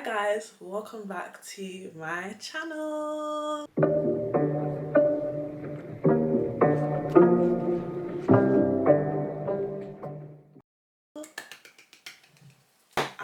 guys, welcome back to my channel.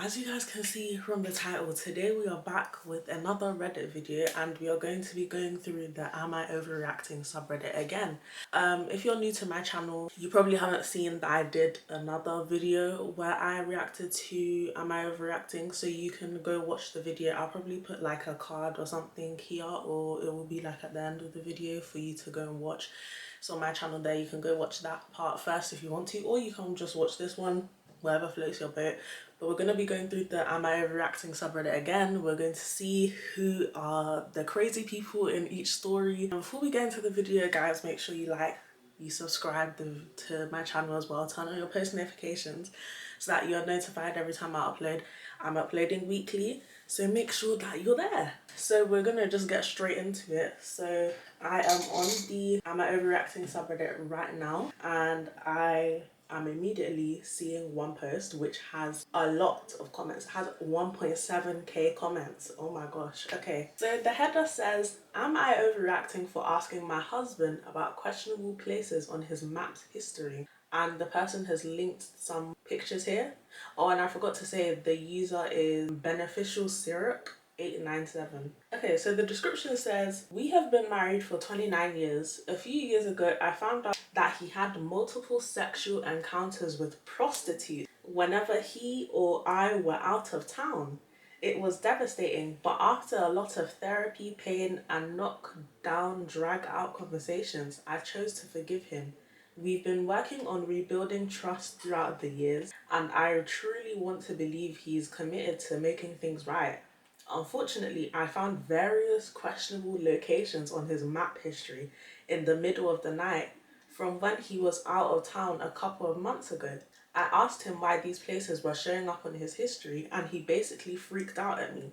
As you guys can see from the title, today we are back with another Reddit video and we are going to be going through the Am I Overreacting subreddit again. If you're new to my channel, you probably haven't seen that I did another video where I reacted to Am I Overreacting, so you can go watch the video. I'll probably put like a card or something here, or it will be like at the end of the video for you to go and watch. So on my channel there, you can go watch that part first if you want to, or you can just watch this one, whatever floats your boat. But we're going to be going through the Am I Overreacting subreddit again. We're going to see who are the crazy people in each story. And before we get into the video, guys, make sure you like, you subscribe to my channel as well. Turn on your post notifications so that you're notified every time I upload. I'm uploading weekly, so make sure that you're there. So we're going to just get straight into it. So I am on the Am I Overreacting subreddit right now, and I'm immediately seeing one post which has a lot of comments. It has 1.7k comments. Oh my gosh. Okay, so the header says, am I overreacting for asking my husband about questionable places on his maps history? And the person has linked some pictures here. Oh, and I forgot to say the user is beneficial syrup 897. Okay, so the description says, we have been married for 29 years. A few years ago, I found out that he had multiple sexual encounters with prostitutes whenever he or I were out of town. It was devastating, but after a lot of therapy, pain, and knock-down, drag-out conversations, I chose to forgive him. We've been working on rebuilding trust throughout the years, and I truly want to believe he's committed to making things right. Unfortunately, I found various questionable locations on his map history in the middle of the night from when he was out of town a couple of months ago. I asked him why these places were showing up on his history, and he basically freaked out at me.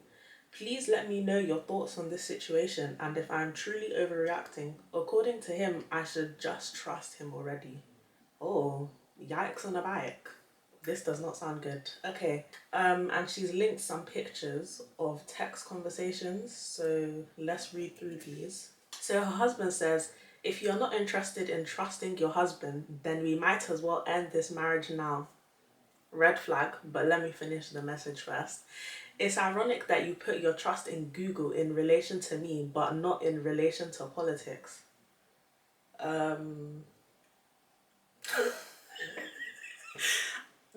Please let me know your thoughts on this situation and if I'm truly overreacting. According to him, I should just trust him already. Oh, yikes on a bike. This does not sound good. Okay, and she's linked some pictures of text conversations, so let's read through these. So her husband says, if you're not interested in trusting your husband, then we might as well end this marriage now. Red flag, but let me finish the message first. It's ironic that you put your trust in Google in relation to me, but not in relation to politics.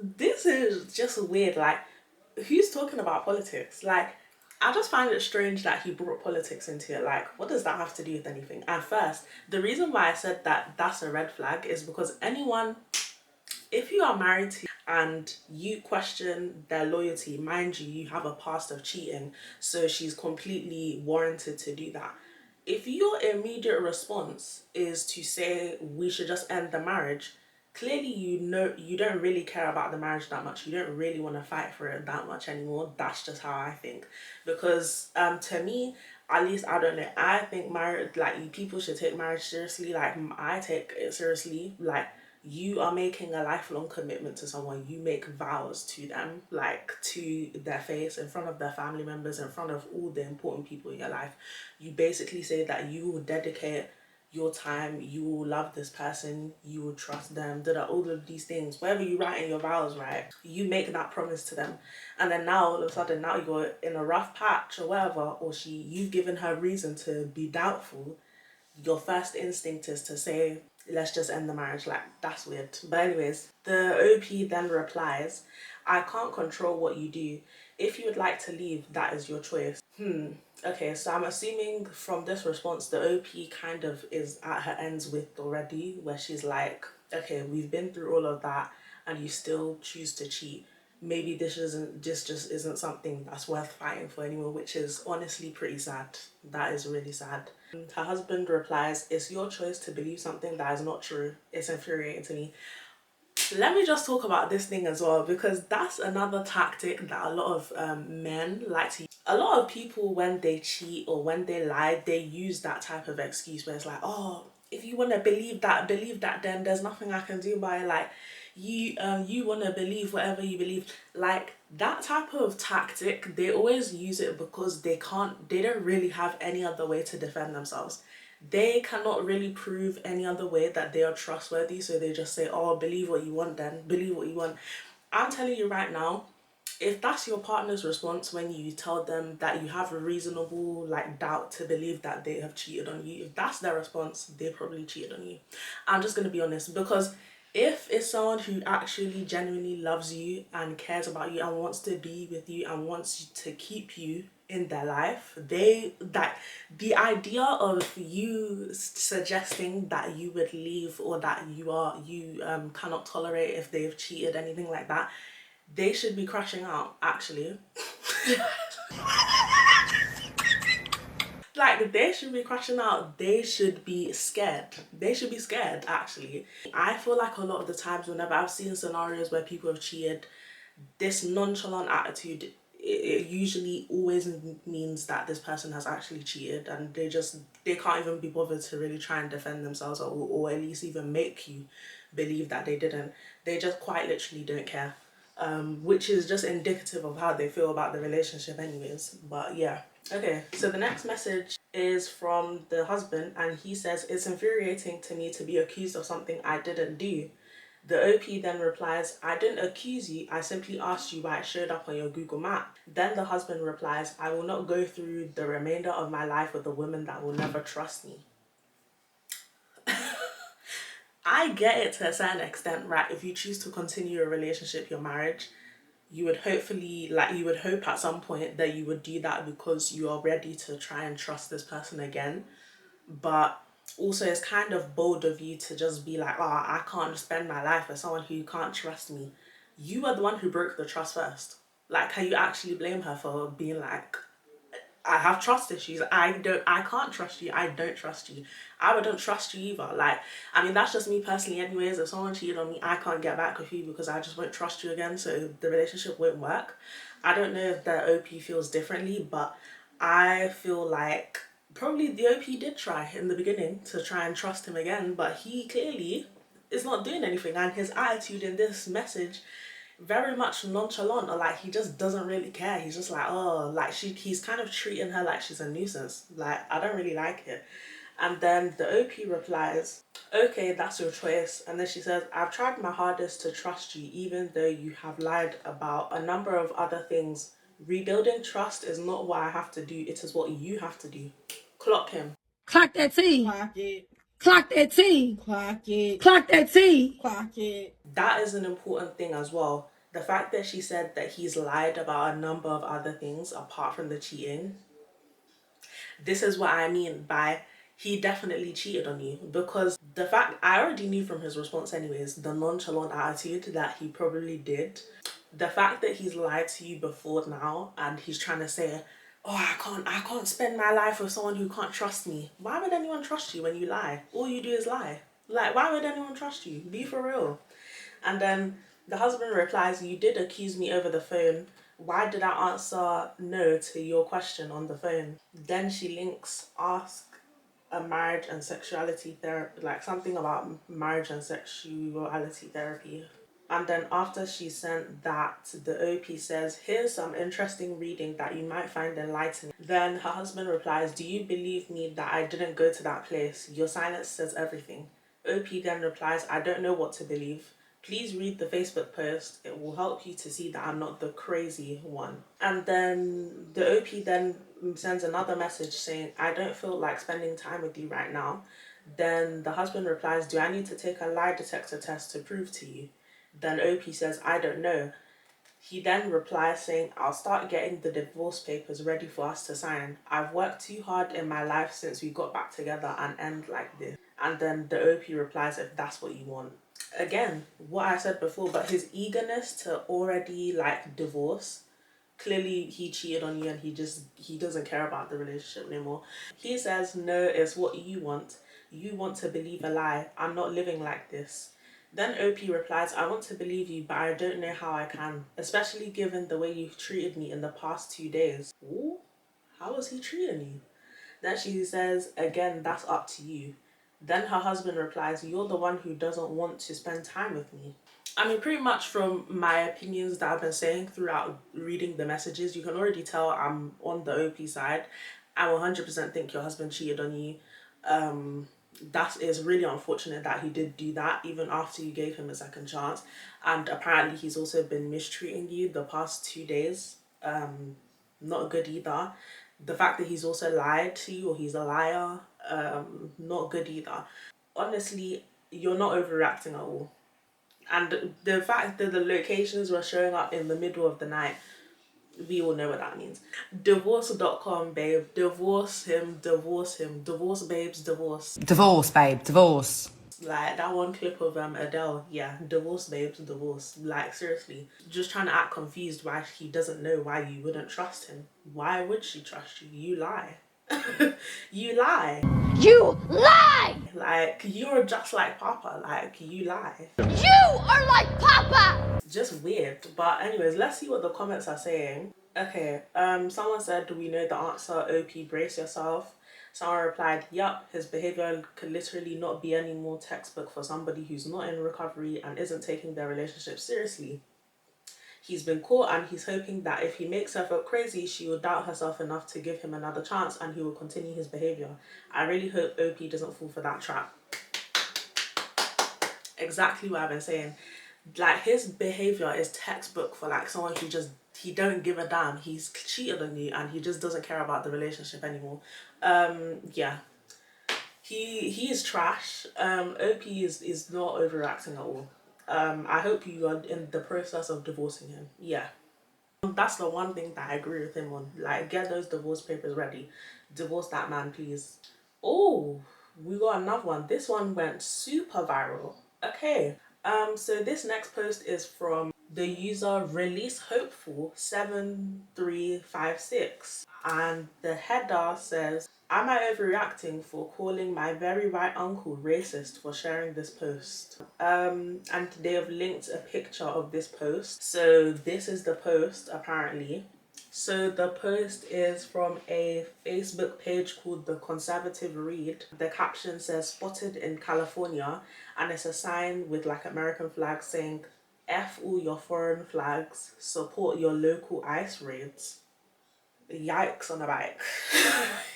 This is just weird. Like, who's talking about politics? Like, I just find it strange that he brought politics into it. Like, what does that have to do with anything? And first, the reason why I said that that's a red flag is because anyone, if you are married to and you question their loyalty, mind you, you have a past of cheating, so she's completely warranted to do that. If your immediate response is to say we should just end the marriage, clearly you know you don't really care about the marriage that much. You don't really want to fight for it that much anymore. That's just how I think. Because to me, at least, I don't know, I think marriage, like, people should take marriage seriously. Like, I take it seriously. Like, you are making a lifelong commitment to someone. You make vows to them, like, to their face, in front of their family members, in front of all the important people in your life. You basically say that you will dedicate your time, you will love this person, you will trust them, all of these things. Whatever you write in your vows, right, you make that promise to them, and then now all of a sudden, now you're in a rough patch or whatever, or you've given her reason to be doubtful. Your first instinct is to say, let's just end the marriage. Like, that's weird. But anyways, the OP then replies, I can't control what you do. If you would like to leave, that is your choice. Okay, so I'm assuming from this response, the OP kind of is at her ends with already, where she's like, okay, we've been through all of that and you still choose to cheat. Maybe this just isn't something that's worth fighting for anymore, which is honestly pretty sad. That is really sad. Her husband replies, it's your choice to believe something that is not true. It's infuriating to me. Let me just talk about this thing as well, because that's another tactic that a lot of men like to use. A lot of people, when they cheat or when they lie, they use that type of excuse where it's like, oh, if you want to believe that, then there's nothing I can do about it. Like, you want to believe whatever you believe. Like that type of tactic, they always use it because they don't really have any other way to defend themselves. They cannot really prove any other way that they are trustworthy, so they just say, oh, believe what you want, then believe what you want. I'm telling you right now, if that's your partner's response when you tell them that you have a reasonable like doubt to believe that they have cheated on you, if that's their response, they probably cheated on you. I'm just going to be honest, because if it's someone who actually genuinely loves you and cares about you and wants to be with you and wants to keep you in their life, they that the idea of you suggesting that you would leave or that you cannot tolerate if they've cheated, anything like that, they should be crashing out, actually. Like, they should be crashing out. They should be scared. They should be scared, actually. I feel like a lot of the times whenever I've seen scenarios where people have cheated, this nonchalant attitude, it usually always means that this person has actually cheated, and they can't even be bothered to really try and defend themselves, or at least even make you believe that they didn't. They just quite literally don't care, which is just indicative of how they feel about the relationship anyways. But yeah. Okay, so the next message is from the husband, and he says, it's infuriating to me to be accused of something I didn't do. The OP then replies, I didn't accuse you, I simply asked you why it showed up on your Google map. Then the husband replies, I will not go through the remainder of my life with a woman that will never trust me. I get it to a certain extent, right? If you choose to continue a relationship, your marriage, you would hopefully, like, you would hope at some point that you would do that because you are ready to try and trust this person again. But also, it's kind of bold of you to just be like, oh, I can't spend my life with someone who can't trust me. You are the one who broke the trust first. Like, can you actually blame her for being like, I have trust issues. I can't trust you. I don't trust you. I wouldn't trust you either. Like, I mean, that's just me personally anyways. If someone cheated on me, I can't get back with you because I just won't trust you again. So the relationship won't work. I don't know if the OP feels differently, but I feel like probably the OP did try in the beginning to try and trust him again, but he clearly is not doing anything. And his attitude in this message, very much nonchalant, or like he just doesn't really care. He's just like, oh, like he's kind of treating her like she's a nuisance. Like, I don't really like it. And then the OP replies, okay, that's your choice. And then she says, I've tried my hardest to trust you, even though you have lied about a number of other things. Rebuilding trust is not what I have to do, it is what you have to do. Clock him. Clock that T. Clock it. Clock that T. Clock it. Clock that T. Clock it. That is an important thing as well. The fact that she said that he's lied about a number of other things apart from the cheating, this is what I mean by he definitely cheated on you, because the fact, I already knew from his response anyways, the nonchalant attitude that he probably did. The fact that he's lied to you before now and he's trying to say, oh, I can't spend my life with someone who can't trust me. Why would anyone trust you when you lie? All you do is lie. Like, why would anyone trust you? Be for real. And then the husband replies, you did accuse me over the phone. Why did I answer no to your question on the phone? Then she links ask a marriage and sexuality therapy, like something about marriage and sexuality therapy. And then after she sent that, the OP says, here's some interesting reading that you might find enlightening. Then her husband replies, do you believe me that I didn't go to that place? Your silence says everything. OP then replies, I don't know what to believe. Please read the Facebook post. It will help you to see that I'm not the crazy one. And then the OP then sends another message saying, I don't feel like spending time with you right now. Then the husband replies, do I need to take a lie detector test to prove to you? Then OP says, I don't know. He then replies saying, I'll start getting the divorce papers ready for us to sign. I've worked too hard in my life since we got back together and end like this. And then the OP replies, if that's what you want. Again, what I said before, but his eagerness to already like divorce, clearly he cheated on you and he doesn't care about the relationship anymore. He says, no, it's what you want. You want to believe a lie. I'm not living like this. Then OP replies, I want to believe you, but I don't know how I can, especially given the way you've treated me in the past 2 days. Ooh, how was he treating you? Then she says, again, that's up to you. Then her husband replies, you're the one who doesn't want to spend time with me. I mean, pretty much from my opinions that I've been saying throughout reading the messages, you can already tell I'm on the OP side. I 100% think your husband cheated on you. That is really unfortunate that he did do that, even after you gave him a second chance. And apparently, he's also been mistreating you the past 2 days. Not good either. The fact that he's also lied to you or he's a liar, not good either. Honestly, you're not overreacting at all. And the fact that the locations were showing up in the middle of the night, we all know what that means. Divorce.com, babe. Divorce him, divorce him. Divorce babes, divorce. Divorce, babe, divorce. Like that one clip of Adele, yeah, divorce babes, divorce. Like seriously. Just trying to act confused why he doesn't know why you wouldn't trust him. Why would she trust you? You lie. You lie. You lie! Like you're just like Papa. Like you lie. You are like Papa! Just weird. But anyways, let's see what the comments are saying. Okay, someone said, do we know the answer? OP, brace yourself. Someone replied, yup, his behavior could literally not be any more textbook for somebody who's not in recovery and isn't taking their relationship seriously. He's been caught and he's hoping that if he makes her feel crazy, she will doubt herself enough to give him another chance and he will continue his behavior. I really hope OP doesn't fall for that trap. Exactly what I've been saying. Like his behavior is textbook for like someone who just he don't give a damn. He's cheated on you and he just doesn't care about the relationship anymore. Yeah. He is trash. OP is not overacting at all. I hope you are in the process of divorcing him. Yeah. That's the one thing that I agree with him on. Like, get those divorce papers ready. Divorce that man, please. Oh, we got another one. This one went super viral. Okay. So this next post is from the user Release Hopeful 7356. And the header says, am I overreacting for calling my very right uncle racist for sharing this post? And they have linked a picture of this post. So this is the post apparently. So the post is from a Facebook page called The Conservative Read. The caption says spotted in California and it's a sign with like American flags saying F all your foreign flags, support your local ICE raids. Yikes on a bike.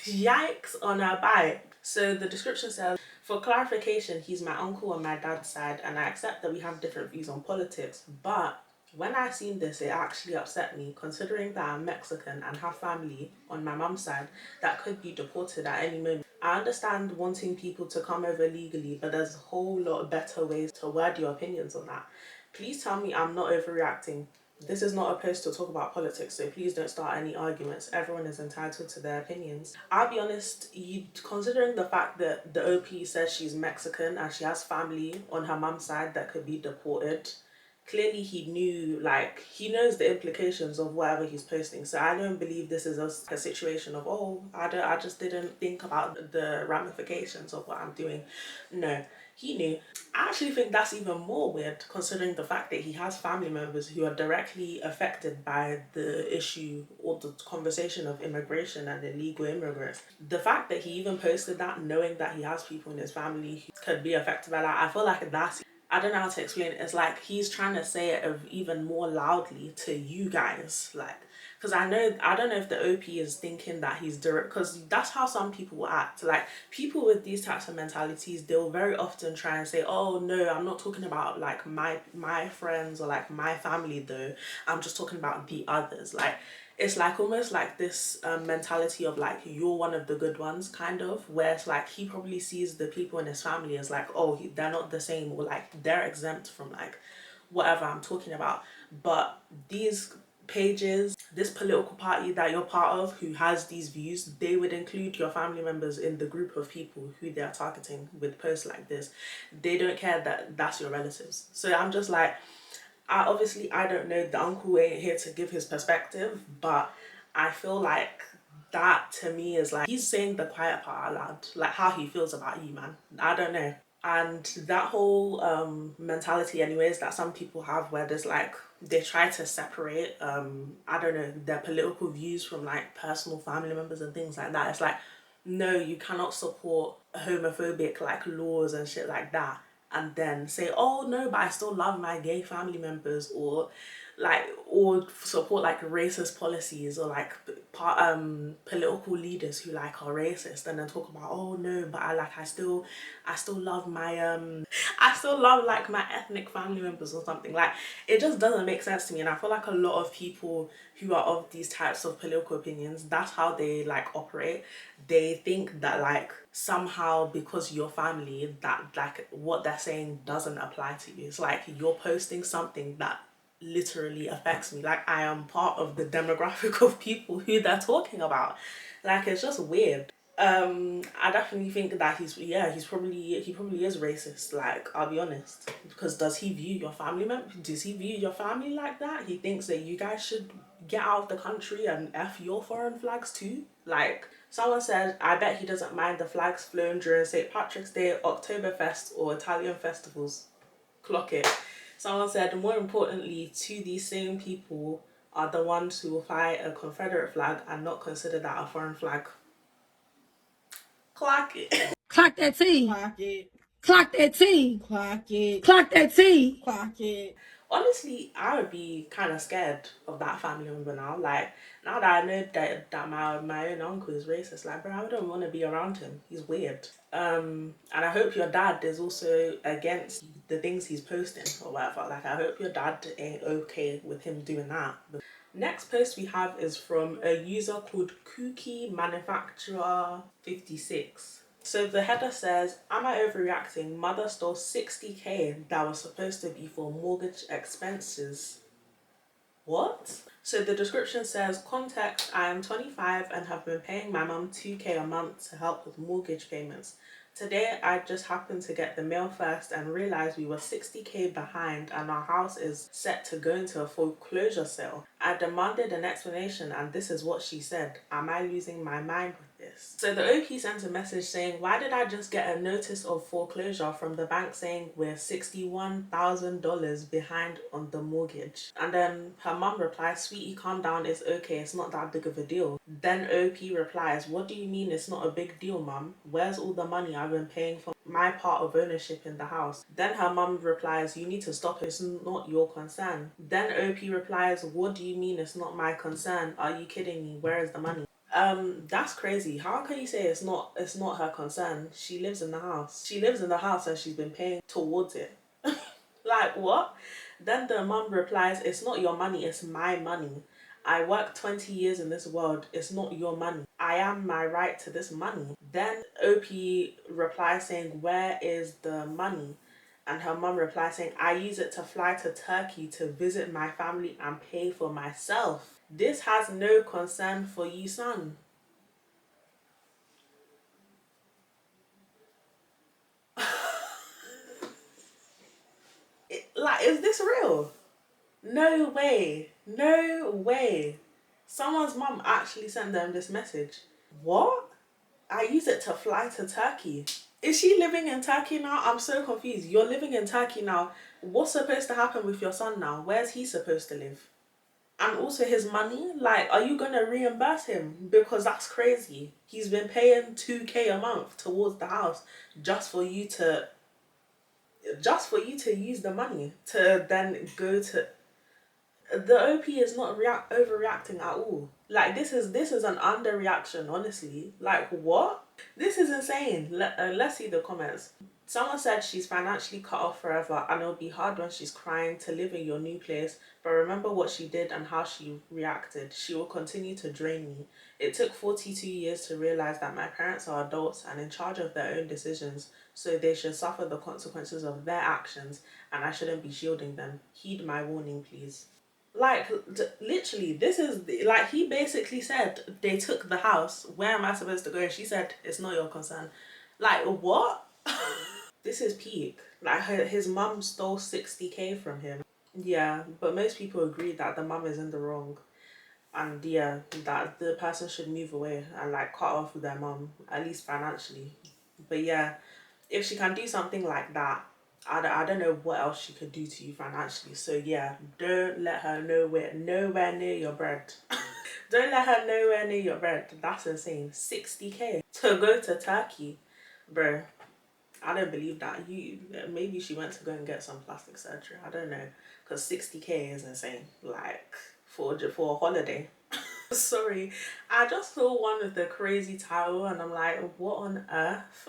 Yikes on a bike. So the description says, for clarification, he's my uncle on my dad's side and I accept that we have different views on politics, but when I seen this, it actually upset me considering that I'm Mexican and have family on my mum's side that could be deported at any moment. I understand wanting people to come over legally, but there's a whole lot better ways to word your opinions on that. Please tell me I'm not overreacting. This is not a post to talk about politics, so please don't start any arguments. Everyone is entitled to their opinions. I'll be honest, considering the fact that the OP says she's Mexican and she has family on her mum's side that could be deported, clearly he knew, like, he knows the implications of whatever he's posting. So I don't believe this is a situation of, oh, I just didn't think about the ramifications of what I'm doing. No, he knew. I actually think that's even more weird considering the fact that he has family members who are directly affected by the issue or the conversation of immigration and illegal immigrants. The fact that he even posted that knowing that he has people in his family who could be affected by that, I feel like that's, I don't know how to explain it. It's like he's trying to say it of even more loudly to you guys. Like, because I don't know if the OP is thinking that he's direct, because that's how some people act. Like, people with these types of mentalities, they'll very often try and say, oh no, I'm not talking about like my friends or like my family though. I'm just talking about the others. Like, it's like almost like this mentality of like you're one of the good ones kind of, where it's like he probably sees the people in his family as like, oh, they're not the same or like they're exempt from like whatever I'm talking about. But these pages, this political party that you're part of who has these views, they would include your family members in the group of people who they're targeting with posts like this. They don't care that that's your relatives. So I'm just like, I don't know, the uncle ain't here to give his perspective, but I feel like that to me is like he's saying the quiet part out loud, like how he feels about you, man. I don't know. And that whole mentality anyways that some people have where there's like they try to separate I don't know, their political views from like personal family members and things like that. It's like, no, you cannot support homophobic like laws and shit like that and then say, oh no, but I still love my gay family members, or like, or support like racist policies, or like political leaders who like are racist, and then talk about, oh no, but I still love my I still love like my ethnic family members or something. Like, it just doesn't make sense to me. And I feel like a lot of people who are of these types of political opinions, that's how they like operate. They think that like somehow because you're family, that like what they're saying doesn't apply to you. It's like you're posting something that literally affects me. Like, I am part of the demographic of people who they're talking about. Like, it's just weird. I definitely think that he probably is racist. Like, I'll be honest, because does he view your family member? Does he view your family like that? He thinks that you guys should get out of the country and f your foreign flags too. Like, someone said, I bet he doesn't mind the flags flown during St. Patrick's Day, Oktoberfest, or Italian festivals. Clock it. Someone said, more importantly, to these same people are the ones who will fly a Confederate flag and not consider that a foreign flag. Clock it. Clock that T. Clock it. Clock that T. Clock it. Clock that T. Clock it. Honestly, I would be kind of scared of that family member now. Like, now that I know that my own uncle is racist, like, bro, I don't want to be around him. He's weird. And I hope your dad is also against the things he's posting or whatever. Like, I hope your dad ain't okay with him doing that. Next post we have is from a user called Cookie Manufacturer 56. So the header says, am I overreacting? Mother stole 60k that was supposed to be for mortgage expenses. What? So the description says, context, I am 25 and have been paying my mum 2k a month to help with mortgage payments. Today, I just happened to get the mail first and realized we were 60k behind and our house is set to go into a foreclosure sale. I demanded an explanation and this is what she said. Am I losing my mind with this? So the OP sent a message saying, why did I just get a notice of foreclosure from the bank saying we're $61,000 behind on the mortgage? And then her mum replies, sweetie, calm down, it's okay, it's not that big of a deal. Then OP replies, what do you mean it's not a big deal, mum? Where's all the money I've been paying for my part of ownership in the house? Then her mum replies, you need to stop it, it's not your concern. Then OP replies, what do you mean it's not my concern? Are you kidding me? Where is the money? That's crazy. How can you say it's not her concern? She lives in the house. She lives in the house and she's been paying towards it. Like, what? Then the mum replies, it's not your money, it's my money. I worked 20 years in this world. It's not your money. I am my right to this money. Then OP replies saying, where is the money? And her mum replies saying, I use it to fly to Turkey to visit my family and pay for myself. This has no concern for you, son. Like, is this real? No way. No way. Someone's mum actually sent them this message. What? I use it to fly to Turkey. Is she living in Turkey now? I'm so confused. You're living in Turkey now. What's supposed to happen with your son now? Where's he supposed to live? And also his money? Like, are you gonna reimburse him? Because that's crazy. He's been paying 2k a month towards the house just for you to use the money to then go to the OP is not overreacting at all. Like, this is an underreaction, honestly. Like, what? This is insane. Let's see the comments. Someone said she's financially cut off forever and it'll be hard when she's crying to live in your new place, but remember what she did and how she reacted. She will continue to drain me. It took 42 years to realize that my parents are adults and in charge of their own decisions, so they should suffer the consequences of their actions and I shouldn't be shielding them. Heed my warning, please. Like, literally, this is like, he basically said they took the house. Where am I supposed to go? And she said it's not your concern. Like, what? This is peak. Like, his mum stole 60k from him. Yeah, but most people agree that the mum is in the wrong, and yeah, that the person should move away and like cut off with their mum, at least financially. But yeah, if she can do something like that, I don't know what else she could do to you financially. So yeah, don't let her nowhere near your bread. Don't let her nowhere near your bread. That's insane. 60k to go to Turkey, bro. I don't believe that. Maybe she went to go and get some plastic surgery. I don't know, because 60K is insane. Like for a holiday. Sorry, I just saw one with the crazy towel, and I'm like, what on earth?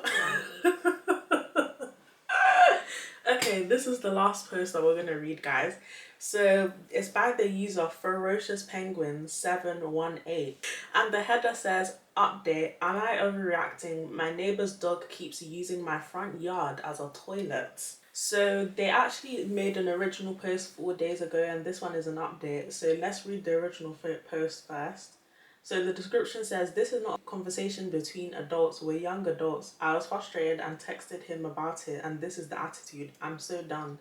Okay, this is the last post that we're gonna read, guys. So it's by the user Ferocious Penguin 718, and the header says, "Update: Am I overreacting? My neighbor's dog keeps using my front yard as a toilet." So they actually made an original post 4 days ago, and this one is an update. So let's read the original post first. So the description says, "This is not a conversation between adults. We're young adults. I was frustrated and texted him about it, and this is the attitude. I'm so done.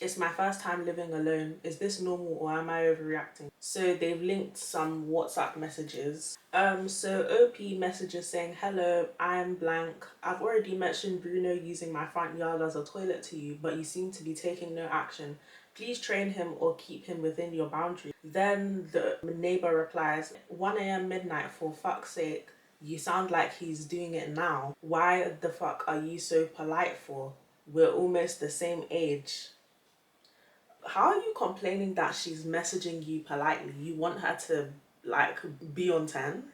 It's my first time living alone. Is this normal or am I overreacting?" So they've linked some WhatsApp messages. So OP messages saying, "Hello, I'm blank. I've already mentioned Bruno using my front yard as a toilet to you, but you seem to be taking no action. Please train him or keep him within your boundaries." Then the neighbor replies, "1 a.m. midnight, for fuck's sake. You sound like he's doing it now. Why the fuck are you so polite for? We're almost the same age." How are you complaining that she's messaging you politely? You want her to like be on 10?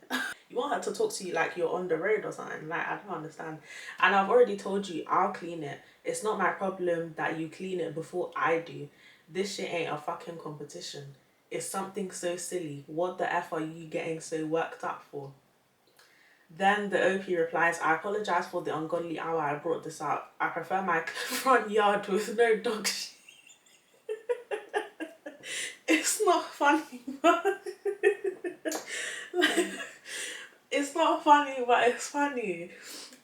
You want her to talk to you like you're on the road or something? Like, I don't understand. And I've already told you, I'll clean it. It's not my problem that you clean it before I do. This shit ain't a fucking competition. It's something so silly. What the F are you getting so worked up for? Then the OP replies, "I apologize for the ungodly hour I brought this up. I prefer my front yard with no dog shit." It's not funny, but like, it's not funny, but it's funny.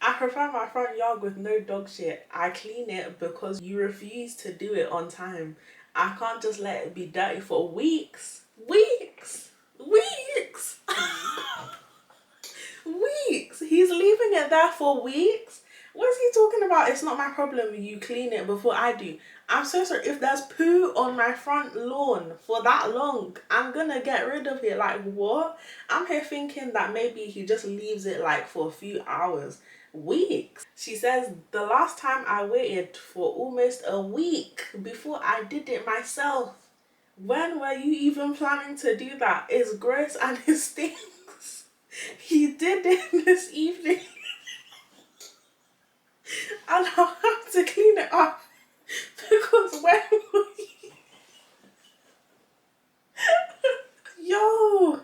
"I prefer my front yard with no dog shit. I clean it because you refuse to do it on time. I can't just let it be dirty for weeks. Weeks! Weeks! Weeks! He's leaving it there for weeks? What is he talking about? It's not my problem. You clean it before I do. I'm so sorry. If there's poo on my front lawn for that long, I'm gonna get rid of it. Like, what? I'm here thinking that maybe he just leaves it like for a few hours. Weeks. She says, "The last time I waited for almost a week before I did it myself. When were you even planning to do that? It's gross and it stinks. He did it this evening and I'll have to clean it up because when we..." Yo!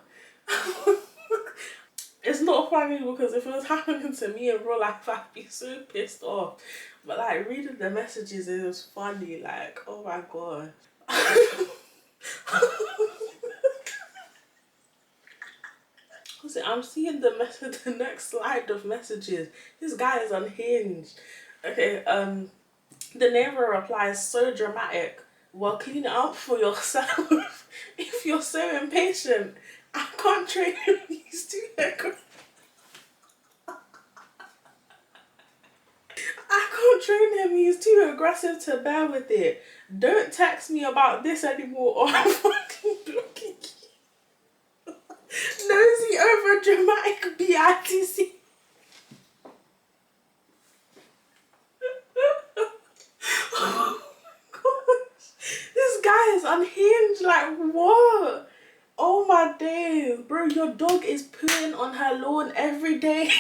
It's not funny because if it was happening to me in real life, I'd be so pissed off. But like reading the messages, it was funny. Like, oh my god. I'm seeing the next slide of messages. This guy is unhinged. Okay, the neighbor replies, "So dramatic. Well, clean it up for yourself. If you're so impatient, I can't train him. He's too aggressive. I can't train him. He's too aggressive to bear with it. Don't text me about this anymore or I'm fucking blocking you. Nosy over dramatic BITC." Oh my gosh. This guy is unhinged. Like, what? Oh my days. Bro, your dog is pooing on her lawn every day.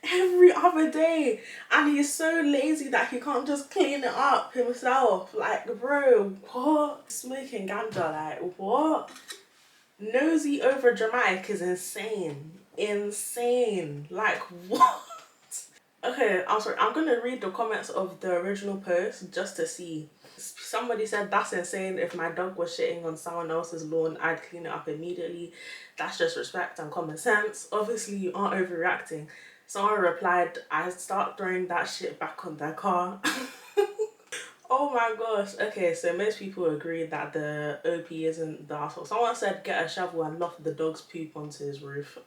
Every other day. And he's so lazy that he can't just clean it up himself. Like, bro, what? Smoking ganja, like, what? Nosy over dramatic is insane. Insane. Like, what? Okay, I'm sorry. I'm gonna read the comments of the original post just to see. Somebody said, "That's insane. If my dog was shitting on someone else's lawn, I'd clean it up immediately. That's just respect and common sense. Obviously, you aren't overreacting." Someone replied, "I'd start throwing that shit back on their car." Oh my gosh. Okay, so most people agree that the OP isn't the asshole. Someone said, "Get a shovel and loft the dog's poop onto his roof."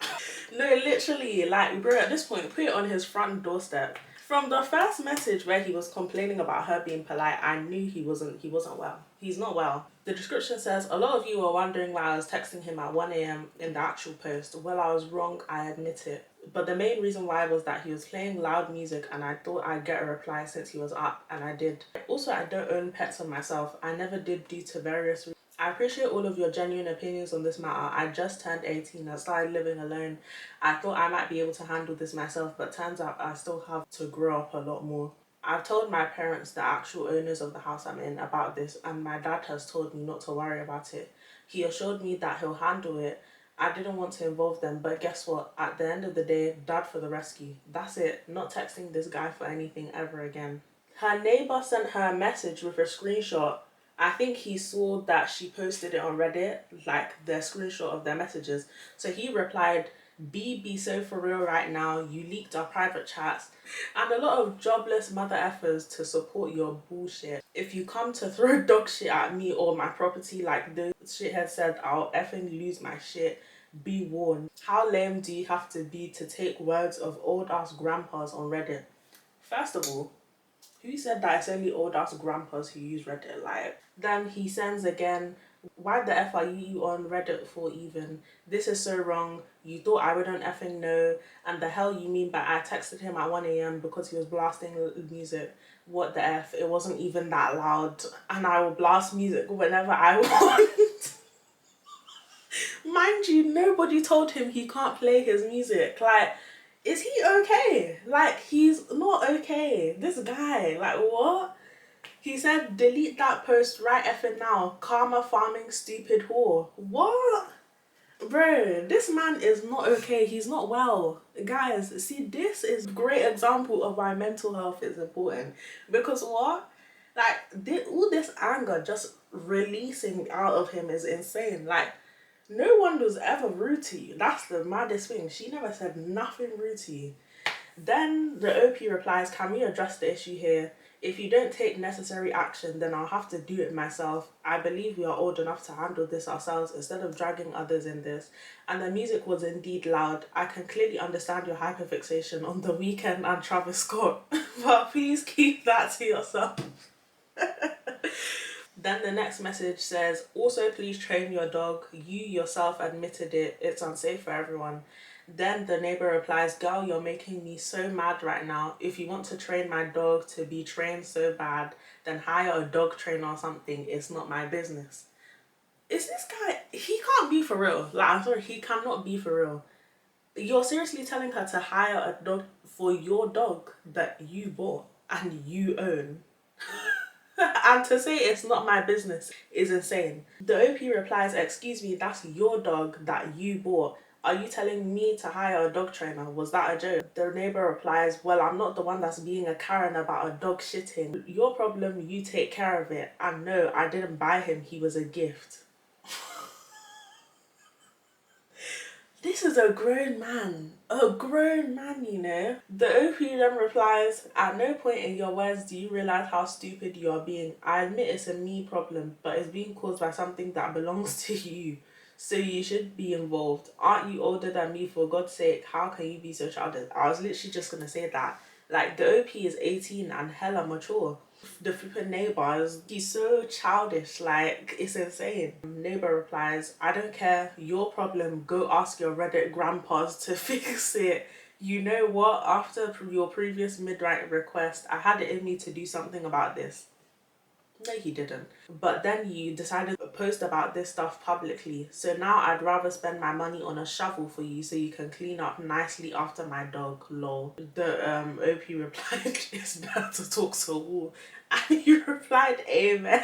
No, literally, like, bro, at this point, put it on his front doorstep. From the first message where he was complaining about her being polite, I knew he wasn't well. He's not well. The description says, "A lot of you were wondering why I was texting him at 1 a.m. in the actual post. Well, I was wrong, I admit it. But the main reason why was that he was playing loud music and I thought I'd get a reply since he was up, and I did. Also, I don't own pets on myself. I never did due to various reasons. I appreciate all of your genuine opinions on this matter. I just turned 18 and started living alone. I thought I might be able to handle this myself, but turns out I still have to grow up a lot more. I've told my parents, the actual owners of the house I'm in, about this, and my dad has told me not to worry about it. He assured me that he'll handle it. I didn't want to involve them, but guess what? At the end of the day, dad for the rescue. That's it. Not texting this guy for anything ever again. Her neighbor sent her a message with a screenshot. I think he saw that she posted it on Reddit, like the screenshot of their messages. So he replied, be so for real right now. You leaked our private chats and a lot of jobless mother effers to support your bullshit. If you come to throw dog shit at me or my property like those shitheads said, I'll effing lose my shit. Be warned. How lame do you have to be to take words of old ass grandpas on Reddit? First of all, who said that it's only old ass grandpas who use Reddit? Like, then he sends again, why the F are you on Reddit for even? This is so wrong. You thought I wouldn't effing know. And the hell you mean by I texted him at 1 a.m. because he was blasting music? What the F? It wasn't even that loud. And I will blast music whenever I want. Mind you, nobody told him he can't play his music. Like, is he okay? Like, he's not okay. This guy, like, what? He said, delete that post right effing now. Karma farming stupid whore. What? Bro, this man is not okay. He's not well. Guys, see, this is a great example of why mental health is important. Because what? Like, all this anger just releasing out of him is insane. Like, no one was ever rude to you. That's the maddest thing. She never said nothing rude to you. Then the OP replies, can we address the issue here? If you don't take necessary action, then I'll have to do it myself. I believe we are old enough to handle this ourselves instead of dragging others in this. And the music was indeed loud. I can clearly understand your hyperfixation on The Weeknd and Travis Scott, but please keep that to yourself. Then the next message says, also please train your dog. You yourself admitted it. It's unsafe for everyone. Then the neighbor replies, girl, you're making me so mad right now. If you want to train my dog to be trained so bad, then hire a dog trainer or something. It's not my business. Is this guy, he can't be for real. Like, I'm sorry, he cannot be for real. You're seriously telling her to hire a dog for your dog that you bought and you own. And to say it's not my business is insane. The OP replies, excuse me, that's your dog that you bought. Are you telling me to hire a dog trainer? Was that a joke? The neighbor replies, well, I'm not the one that's being a Karen about a dog shitting. Your problem, you take care of it. And no, I didn't buy him, he was a gift. This is a grown man. A grown man, you know. The OP then replies, at no point in your words do you realise how stupid you are being. I admit it's a me problem, but it's being caused by something that belongs to you. So you should be involved. Aren't you older than me, for God's sake? How can you be so childish? I was literally just going to say that. Like, the OP is 18 and hella mature. The flipping neighbors, he's so childish, like, it's insane. Neighbor replies, I don't care, your problem, go ask your Reddit grandpas to fix it. You know what, after your previous midnight request, I had it in me to do something about this. No, he didn't. But then you decided to post about this stuff publicly. So now I'd rather spend my money on a shovel for you so you can clean up nicely after my dog, lol. The OP replied, it's better to talk to a wall. And you replied, amen.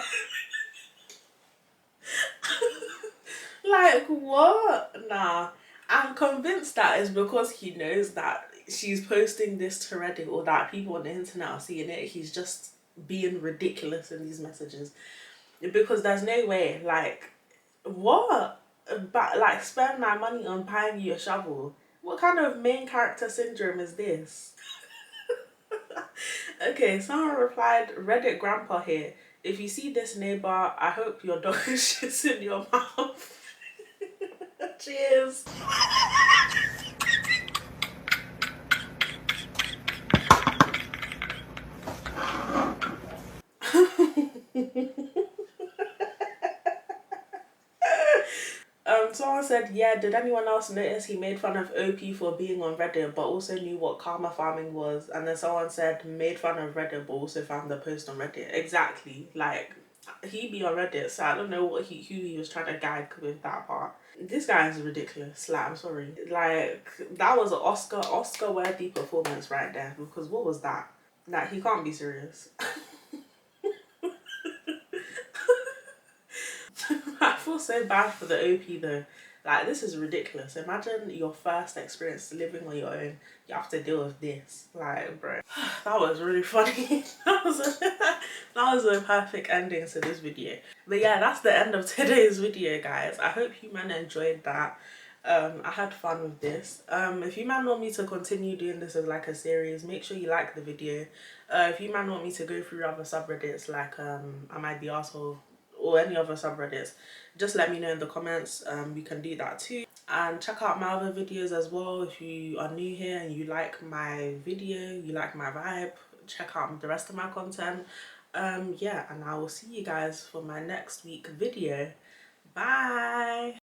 Like, what? Nah. I'm convinced that is because he knows that she's posting this to Reddit or that people on the internet are seeing it. He's just being ridiculous in these messages. Because there's no way, like, what? But, like, spend my money on buying you a shovel? What kind of main character syndrome is this? Okay, someone replied, Reddit grandpa here. If you see this neighbor, I hope your dog shits in your mouth. Cheers. Someone said said, yeah, did anyone else notice he made fun of OP for being on Reddit but also knew what karma farming was? And then someone said, made fun of Reddit but also found the post on Reddit. Exactly. Like, he be on Reddit, so I don't know who he was trying to gag with that part. This guy is ridiculous. Like, I'm sorry. Like, that was an Oscar worthy performance right there, because what was that? Like, he can't be serious. I feel so bad for the OP though. Like, this is ridiculous. Imagine your first experience living on your own. You have to deal with this. Like, bro. That was really funny. That was a perfect ending to this video. But yeah, that's the end of today's video, guys. I hope you man enjoyed that. I had fun with this. If you man want me to continue doing this as like a series, make sure you like the video. If you man want me to go through other subreddits like I might be arsehole or any other subreddits, just let me know in the comments. We can do that too. And check out my other videos as well. If you are new here and you like my video, you like my vibe, check out the rest of my content. Yeah, and I will see you guys for my next week video. Bye.